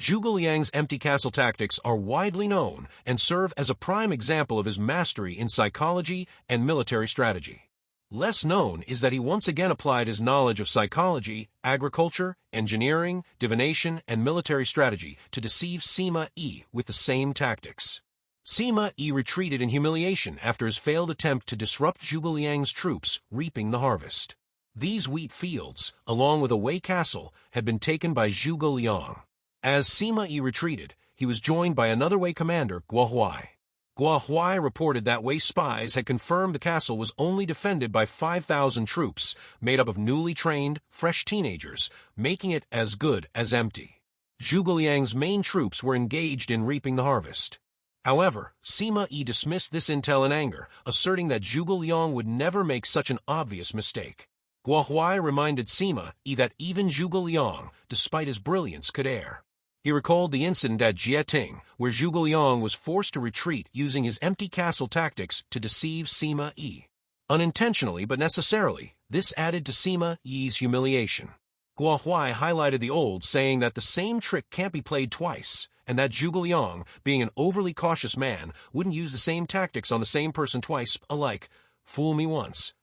Zhuge Liang's empty castle tactics are widely known and serve as a prime example of his mastery in psychology and military strategy. Less known is that he once again applied his knowledge of psychology, agriculture, engineering, divination, and military strategy to deceive Sima Yi with the same tactics. Sima Yi retreated in humiliation after his failed attempt to disrupt Zhuge Liang's troops reaping the harvest. These wheat fields, along with a Wei castle, had been taken by Zhuge Liang. As Sima Yi retreated, he was joined by another Wei commander, Guo Huai. Guo Huai reported that Wei spies had confirmed the castle was only defended by 5,000 troops, made up of newly trained, fresh teenagers, making it as good as empty. Zhuge Liang's main troops were engaged in reaping the harvest. However, Sima Yi dismissed this intel in anger, asserting that Zhuge Liang would never make such an obvious mistake. Guo Huai reminded Sima Yi that even Zhuge Liang, despite his brilliance, could err. He recalled the incident at Jieting, where Zhuge Liang was forced to retreat using his empty castle tactics to deceive Sima Yi. Unintentionally but necessarily, this added to Sima Yi's humiliation. Guo Huai highlighted the old saying that the same trick can't be played twice, and that Zhuge Liang, being an overly cautious man, wouldn't use the same tactics on the same person twice alike. Fool me once.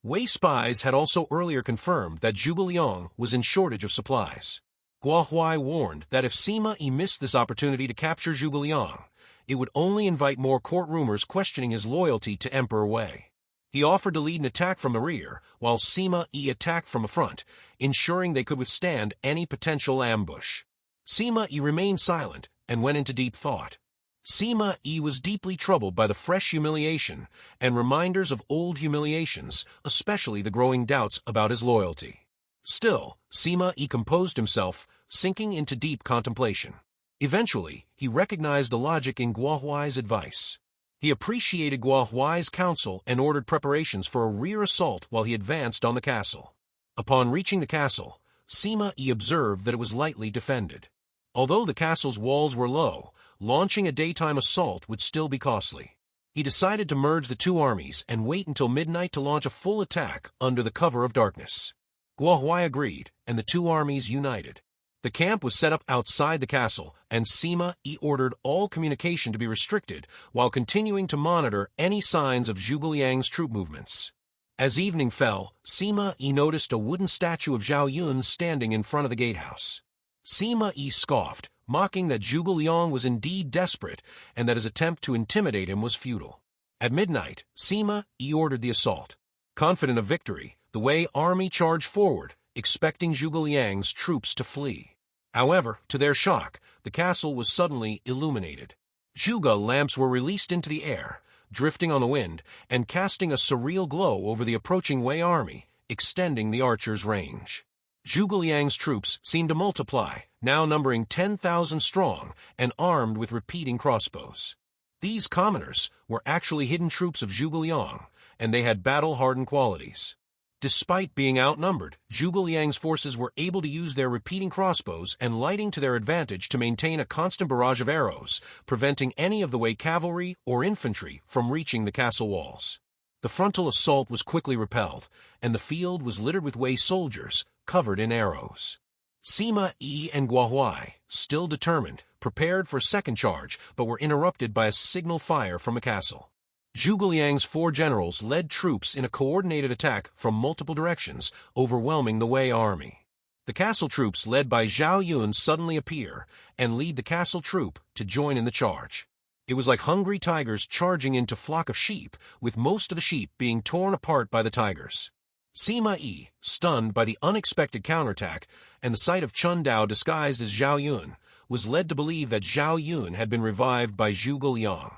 Wei spies had also earlier confirmed that Zhuge Liang was in shortage of supplies. Guo Huai warned that if Sima Yi missed this opportunity to capture Zhuge Liang, it would only invite more court rumors questioning his loyalty to Emperor Wei. He offered to lead an attack from the rear, while Sima Yi attacked from the front, ensuring they could withstand any potential ambush. Sima Yi remained silent and went into deep thought. Sima Yi was deeply troubled by the fresh humiliation and reminders of old humiliations, especially the growing doubts about his loyalty. Still, Sima Yi composed himself, sinking into deep contemplation. Eventually, he recognized the logic in Guo Huai's advice. He appreciated Guo Huai's counsel and ordered preparations for a rear assault while he advanced on the castle. Upon reaching the castle, Sima Yi observed that it was lightly defended. Although the castle's walls were low, launching a daytime assault would still be costly. He decided to merge the two armies and wait until midnight to launch a full attack under the cover of darkness. Guo Huai agreed, and the two armies united. The camp was set up outside the castle, and Sima Yi ordered all communication to be restricted while continuing to monitor any signs of Zhuge Liang's troop movements. As evening fell, Sima Yi noticed a wooden statue of Zhao Yun standing in front of the gatehouse. Sima Yi scoffed, mocking that Zhuge Liang was indeed desperate and that his attempt to intimidate him was futile. At midnight, Sima Yi ordered the assault. Confident of victory, the Wei army charged forward, expecting Zhuge Liang's troops to flee. However, to their shock, the castle was suddenly illuminated. Zhuge lamps were released into the air, drifting on the wind and casting a surreal glow over the approaching Wei army, extending the archers' range. Zhuge Liang's troops seemed to multiply, now numbering 10,000 strong and armed with repeating crossbows. These commoners were actually hidden troops of Zhuge Liang, and they had battle-hardened qualities. Despite being outnumbered, Zhuge Liang's forces were able to use their repeating crossbows and lighting to their advantage to maintain a constant barrage of arrows, preventing any of the Wei cavalry or infantry from reaching the castle walls. The frontal assault was quickly repelled, and the field was littered with Wei soldiers, covered in arrows. Sima Yi and Guo Huai, still determined, prepared for a second charge, but were interrupted by a signal fire from the castle. Zhuge Liang's 4 generals led troops in a coordinated attack from multiple directions, overwhelming the Wei army. The castle troops led by Zhao Yun suddenly appear and lead the castle troop to join in the charge. It was like hungry tigers charging into a flock of sheep, with most of the sheep being torn apart by the tigers. Sima Yi, stunned by the unexpected counterattack and the sight of Chun Dao disguised as Zhao Yun, was led to believe that Zhao Yun had been revived by Zhuge Liang.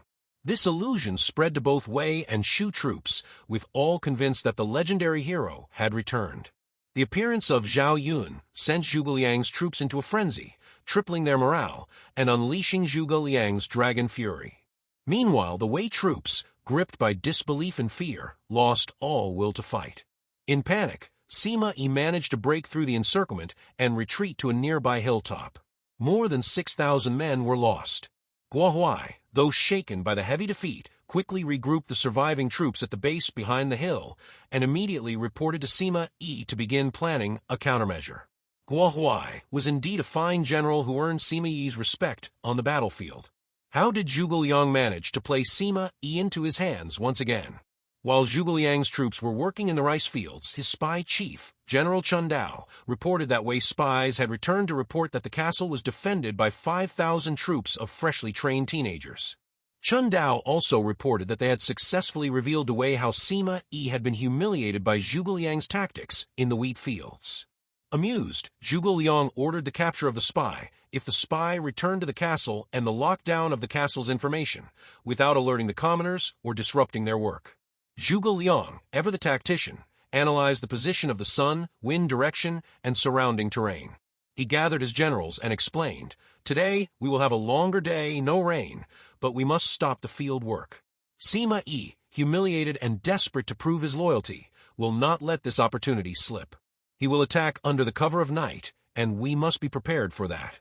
This illusion spread to both Wei and Shu troops, with all convinced that the legendary hero had returned. The appearance of Zhao Yun sent Zhuge Liang's troops into a frenzy, tripling their morale and unleashing Zhuge Liang's dragon fury. Meanwhile, the Wei troops, gripped by disbelief and fear, lost all will to fight. In panic, Sima Yi managed to break through the encirclement and retreat to a nearby hilltop. More than 6,000 men were lost. Guo Huai, though shaken by the heavy defeat, quickly regrouped the surviving troops at the base behind the hill and immediately reported to Sima Yi to begin planning a countermeasure. Guo Huai was indeed a fine general who earned Sima Yi's respect on the battlefield. How did Zhuge Liang manage to play Sima Yi into his hands once again? While Zhuge Liang's troops were working in the rice fields, his spy chief, General Chun Dao, reported that Wei spies had returned to report that the castle was defended by 5,000 troops of freshly trained teenagers. Chun Dao also reported that they had successfully revealed to Wei how Sima Yi had been humiliated by Zhuge Liang's tactics in the wheat fields. Amused, Zhuge Liang ordered the capture of the spy if the spy returned to the castle and the lockdown of the castle's information, without alerting the commoners or disrupting their work. Zhuge Liang, ever the tactician, analyzed the position of the sun, wind direction, and surrounding terrain. He gathered his generals and explained, "Today we will have a longer day, no rain, but we must stop the field work." Sima Yi, humiliated and desperate to prove his loyalty, will not let this opportunity slip. He will attack under the cover of night, and we must be prepared for that.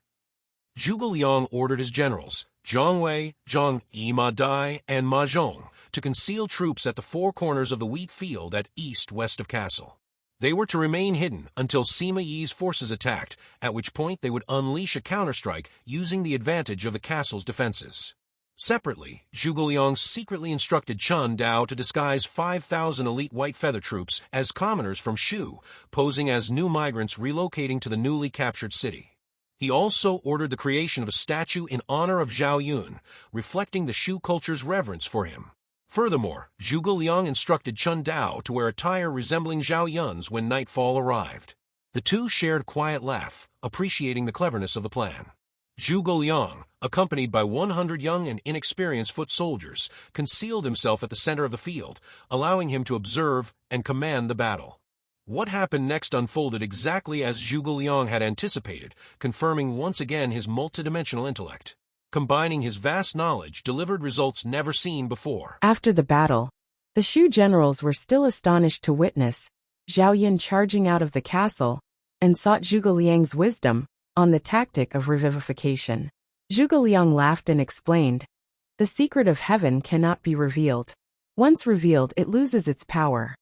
Zhuge Liang ordered his generals, Zhang Wei, Zhang Yi Ma Dai, and Ma Zhong, to conceal troops at the four corners of the wheat field at east-west of castle. They were to remain hidden until Sima Yi's forces attacked, at which point they would unleash a counterstrike using the advantage of the castle's defenses. Separately, Zhuge Liang secretly instructed Chun Dao to disguise 5,000 elite white feather troops as commoners from Shu, posing as new migrants relocating to the newly captured city. He also ordered the creation of a statue in honor of Zhao Yun, reflecting the Shu culture's reverence for him. Furthermore, Zhuge Liang instructed Chun Dao to wear attire resembling Zhao Yun's when nightfall arrived. The two shared a quiet laugh, appreciating the cleverness of the plan. Zhuge Liang, accompanied by 100 young and inexperienced foot soldiers, concealed himself at the center of the field, allowing him to observe and command the battle. What happened next unfolded exactly as Zhuge Liang had anticipated, confirming once again his multidimensional intellect. Combining his vast knowledge delivered results never seen before. After the battle, the Shu generals were still astonished to witness Zhao Yun charging out of the castle and sought Zhuge Liang's wisdom on the tactic of revivification. Zhuge Liang laughed and explained, "The secret of heaven cannot be revealed. Once revealed, it loses its power.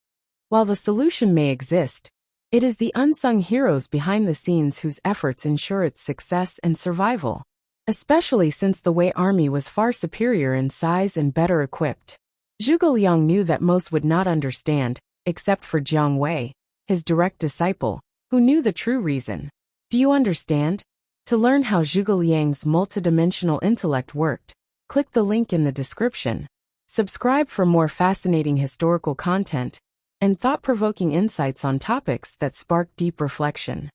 While the solution may exist, it is the unsung heroes behind the scenes whose efforts ensure its success and survival, especially since the Wei army was far superior in size and better equipped." Zhuge Liang knew that most would not understand, except for Jiang Wei, his direct disciple, who knew the true reason. Do you understand? To learn how Zhuge Liang's multidimensional intellect worked, click the link in the description. Subscribe for more fascinating historical content and thought-provoking insights on topics that spark deep reflection.